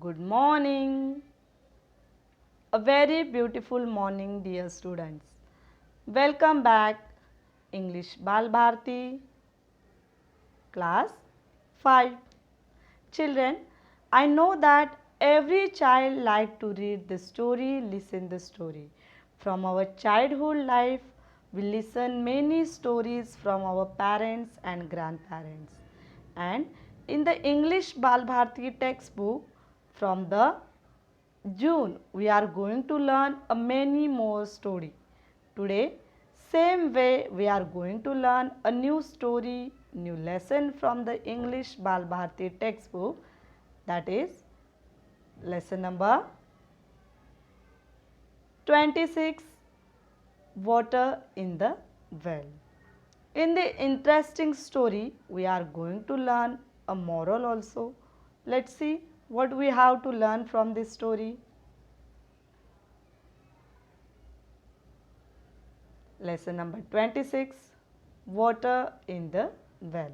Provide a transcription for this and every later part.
Good morning. A very beautiful morning, dear students. Welcome back, English Bal Bharti, class 5. Children, I know that every child like to read the story, listen the story. From our childhood life, we listen many stories from our parents and grandparents. And in the English Bal Bharti textbook, from the June, we are going to learn a many more story. Today, same way we are going to learn a new story, new lesson from the English Bal Bharti textbook. That is lesson number 26, Water in the Well. In the interesting story, we are going to learn a moral also. Let's see what we have to learn from this story. Lesson number 26, Water in the Well.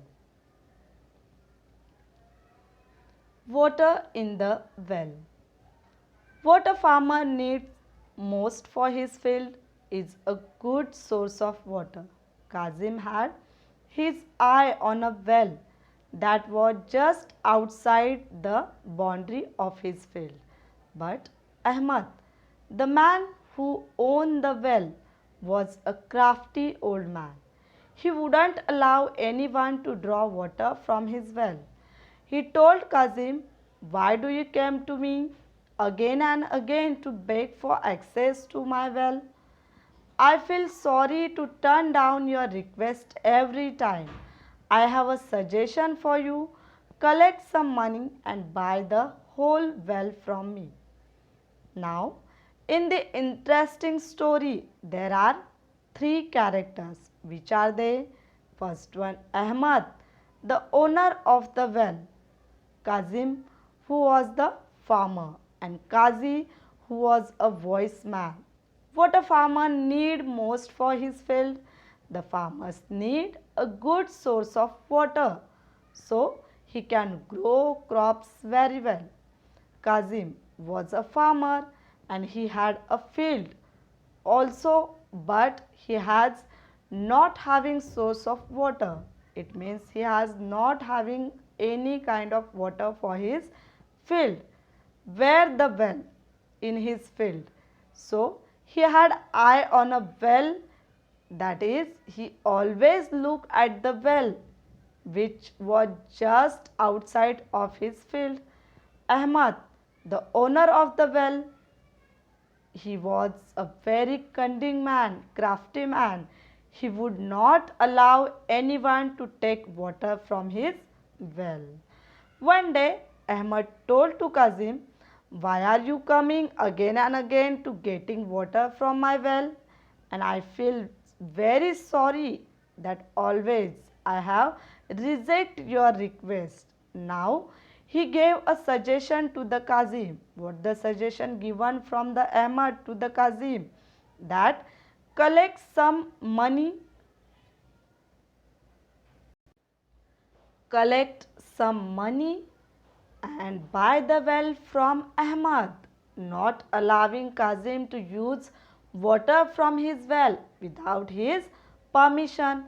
Water in the well. What a farmer needs most for his field is a good source of water. Kazim had his eye on a well that was just outside the boundary of his field. But Ahmad, the man who owned the well, was a crafty old man. He wouldn't allow anyone to draw water from his well. He told Kazim, "Why do you come to me again and again to beg for access to my well? I feel sorry to turn down your request every time. I have a suggestion for you. Collect some money and buy the whole well from me." Now, in the interesting story, there are three characters. Which are they? First one, Ahmad, the owner of the well, Kazim, who was the farmer, and Kazi, who was a voice man. What a farmer need most for his field? The farmers need a good source of water so he can grow crops very well. Kazim was a farmer and he had a field also, but he has not having source of water. It means he has not having any kind of water for his field. Where the well? In his field. So he had eye on a well, that is he always look at the well which was just outside of his field. Ahmad, the owner of the well, he was a very cunning man, crafty man. He would not allow anyone to take water from his well. One day, Ahmad told to Kazim, "Why are you coming again and again to getting water from my well? And I feel very sorry that always I have reject your request." Now he gave a suggestion to the Kazim. What the suggestion given from the Ahmad to the Kazim? That collect some money, collect some money and buy the well from Ahmad, not allowing Kazim to use water from his well without his permission.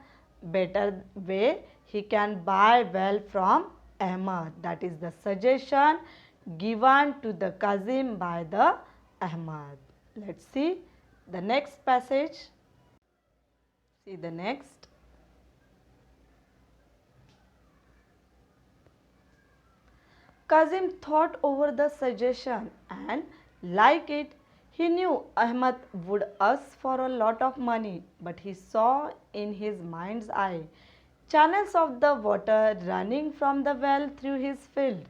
Better way he can buy well from Ahmad. That is the suggestion given to the Kazim by the Ahmad. Let's see the next passage. See the next. Kazim thought over the suggestion and like it. He knew Ahmad would ask for a lot of money, but he saw in his mind's eye channels of the water running from the well through his field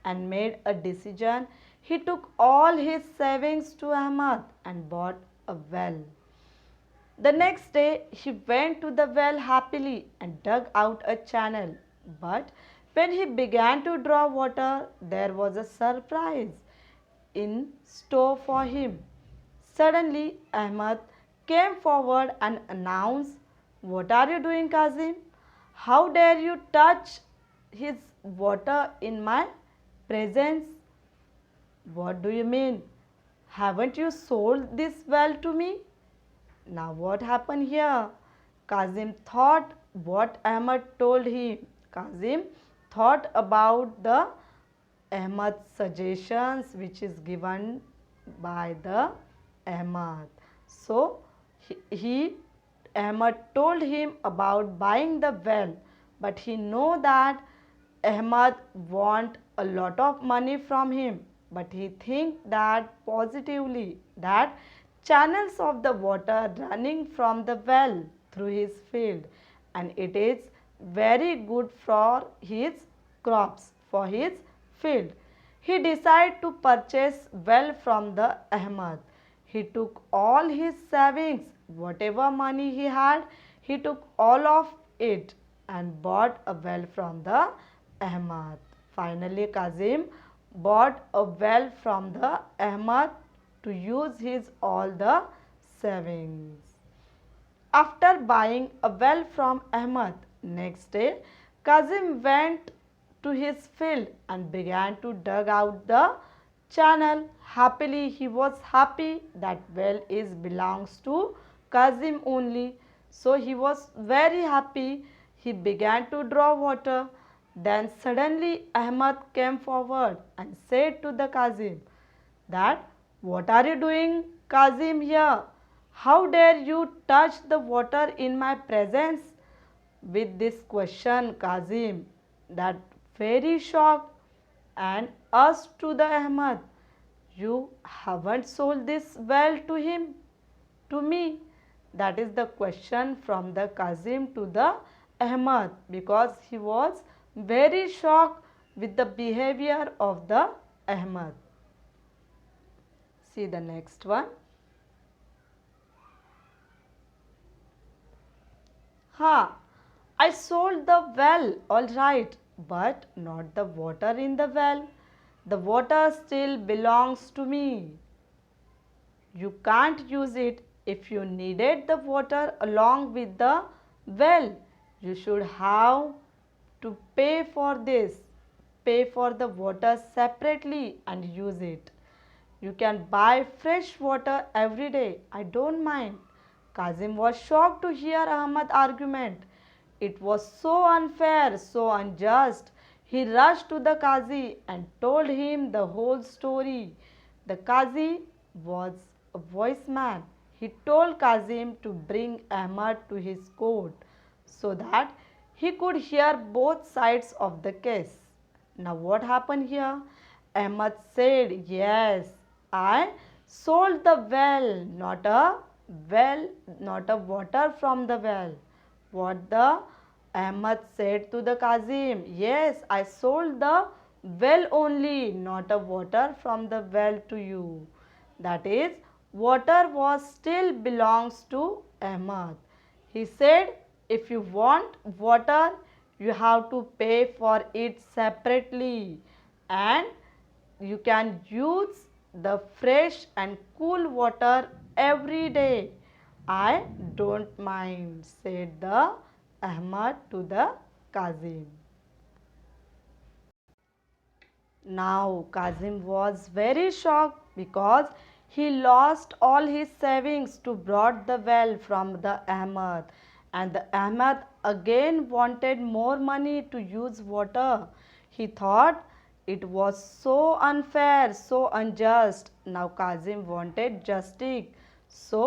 and made a decision. He took all his savings to Ahmad and bought a well. The next day he went to the well happily and dug out a channel. But when he began to draw water, there was a surprise in store for him. Suddenly Ahmad came forward and announced, "What are you doing, Kazim? How dare you touch his water in my presence?" What do you mean? Haven't you sold this well to me? Now what happened here? Kazim thought what Ahmad told him. Kazim thought about the Ahmad's suggestions which is given by the Ahmad. So he Ahmad told him about buying the well, but he know that Ahmad want a lot of money from him, but he think that positively that channels of the water running from the well through his field, and it is very good for his crops, for his field. He decided to purchase well from the Ahmad. He took all his savings, whatever money he had, he took all of it and bought a well from the Ahmad. Finally, Kazim bought a well from the Ahmad to use his all the savings. After buying a well from Ahmad, next day Kazim went to his field and began to dig out the channel. Happily, he was happy that well is belongs to Kazim only. So he was very happy. He began to draw water. Then suddenly Ahmad came forward and said to the Kazim that, "What are you doing, Kazim, here? How dare you touch the water in my presence?" With this question, Kazim, that very shocked and asked to the Ahmad, "You haven't sold this well to him, to me?" That is the question from the Kazim to the Ahmad, because he was very shocked with the behavior of the Ahmad. See the next one. Ha, I sold the well, all right, but not the water in the well. The water still belongs to me. You can't use it. If you needed the water along with the well, you should have to pay for this. Pay for the water separately and use it. You can buy fresh water every day. I don't mind. Kazim was shocked to hear Ahmad's argument. It was so unfair, so unjust. He rushed to the Qazi and told him the whole story. The Qazi was a wise man. He told Kazim to bring Ahmad to his court so that he could hear both sides of the case. Now what happened here? Ahmad said, "Yes, I sold the well, not a water from the well." What the Ahmad said to the Kazim, "Yes, I sold the well only, not a water from the well to you." That is, water was still belongs to Ahmad. He said, "If you want water, you have to pay for it separately, and you can use the fresh and cool water every day. I don't mind," said the Ahmad to the Kazim. Now Kazim was very shocked because he lost all his savings to brought the well from the Ahmad, and the Ahmad again wanted more money to use water. He thought it was so unfair, so unjust. Now Kazim wanted justice. So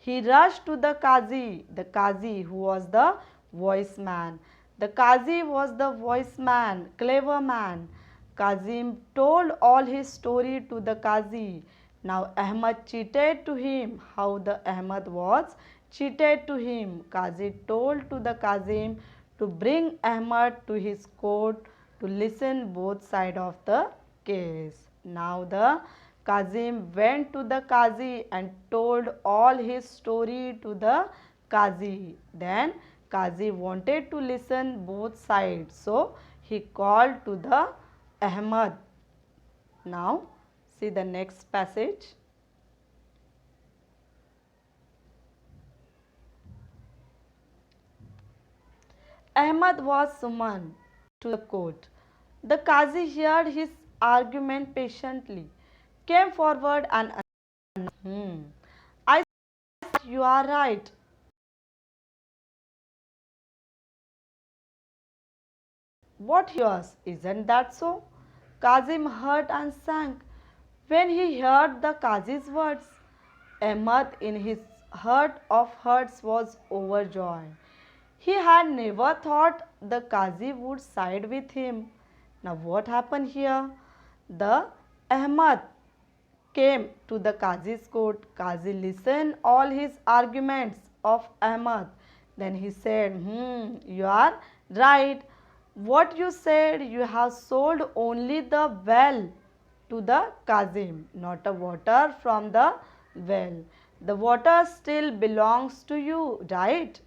he rushed to the Qazi who was the wise man. The Qazi was the wise man, clever man. Kazim told all his story to the Qazi. Now Ahmad cheated to him. How the Ahmad was cheated to him. Qazi told to the Kazim to bring Ahmad to his court to listen both sides of the case. Now the Kazim went to the Qazi and told all his story to the Qazi. Then Qazi wanted to listen both sides, so he called to the Ahmad. Now see the next passage. Ahmad was summoned to the court. The Qazi heard his argument patiently. came forward and I said, you are right. What yours? Isn't that so? Kazim heard and sank. When he heard the Qazi's words, Ahmad in his heart of hearts was overjoyed. He had never thought the Qazi would side with him. Now what happened here? The Ahmad came to the Qazi's court. Qazi listened all his arguments of Ahmad. Then he said, you are right. What you said, you have sold only the well to the Kazim, not a water from the well. The water still belongs to you, right?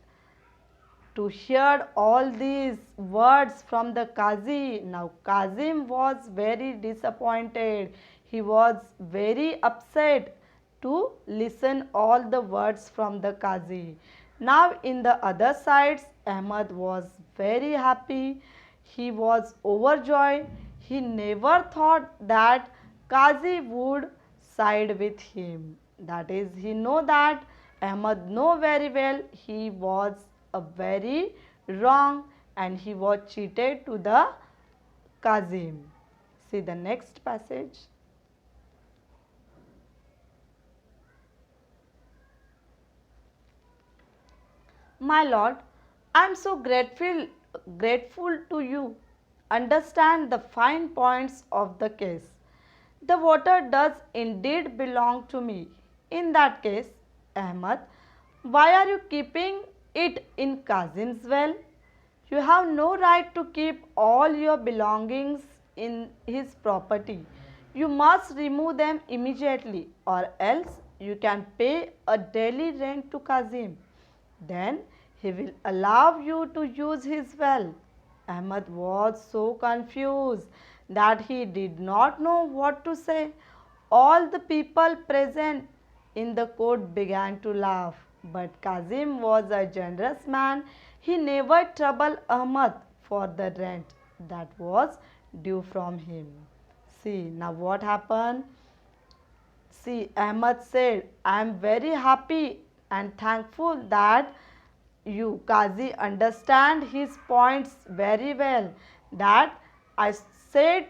To hear all these words from the Qazi. Now Kazim was very disappointed. He was very upset to listen all the words from the Qazi. Now in the other sides, Ahmad was very happy. He was overjoyed. He never thought that Qazi would side with him. That is, he know that Ahmad know very well he was a very wrong and he was cheated to the Kazim. See the next passage. My lord, I am so grateful to you. Understand the fine points of the case. The water does indeed belong to me. In that case, Ahmad, why are you keeping it in Kazim's well? You have no right to keep all your belongings in his property. You must remove them immediately or else you can pay a daily rent to Kazim. Then he will allow you to use his well. Ahmad was so confused that he did not know what to say. All the people present in the court began to laugh. But Kazim was a generous man. He never troubled Ahmad for the rent that was due from him. See, now what happened? See, Ahmad said, I am very happy and thankful that you, Qazi, understand his points very well. That I said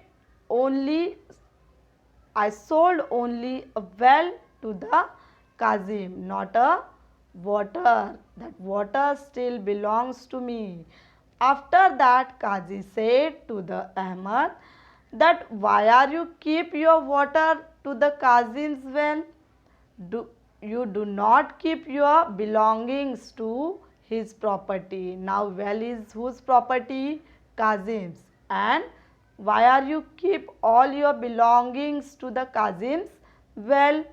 only, I sold only a well to the Kazim, not a water. That water still belongs to me. After that, Qazi said to the Ahmad that why are you keep your water to the Kazim's well? You do not keep your belongings to his property. Now well is whose property? Kazim's. And why are you keep all your belongings to the Kazim's well?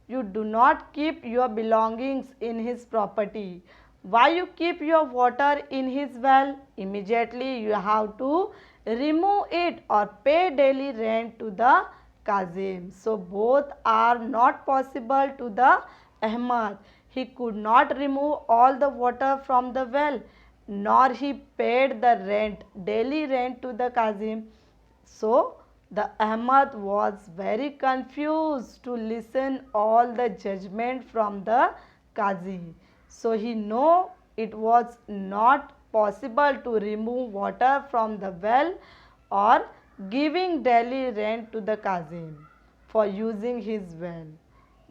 You do not keep your belongings in his property. Why you keep your water in his well? Immediately you have to remove it or pay daily rent to the Kazim. So both are not possible to the Ahmad. He could not remove all the water from the well, nor he paid the rent, daily rent to the Kazim. So the Ahmad was very confused to listen all the judgment from the Qazi. So he know it was not possible to remove water from the well or giving daily rent to the Kazim for using his well.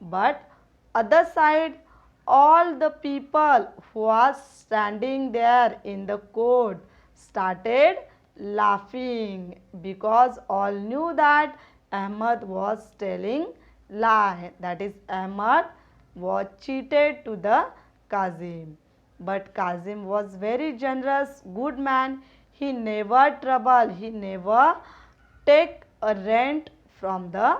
But other side, all the people who are standing there in the court started laughing because all knew that Ahmad was telling lie. That is, Ahmad was cheated to the Kazim. But Kazim was very generous, good man. He never trouble, he never take a rent from the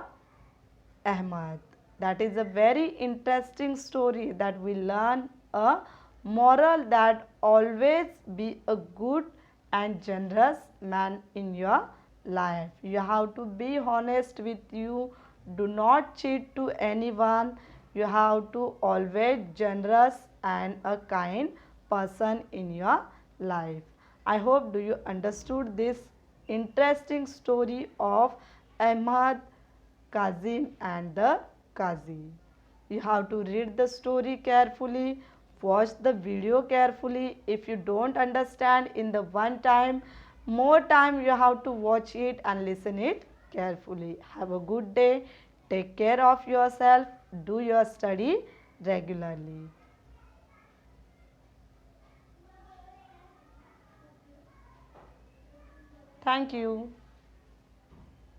Ahmad. That is a very interesting story that we learn a moral that always be a good and generous man in your life. You have to be honest with you. Do not cheat to anyone. You have to always generous and a kind person in your life. I hope do you understood this interesting story of Ahmad Kazim and the Kazi. You have to read the story carefully, watch the video carefully. If you don't understand in the one time, more time you have to watch it and listen it carefully. Have a good day. Take care of yourself. Do your study regularly. Thank you.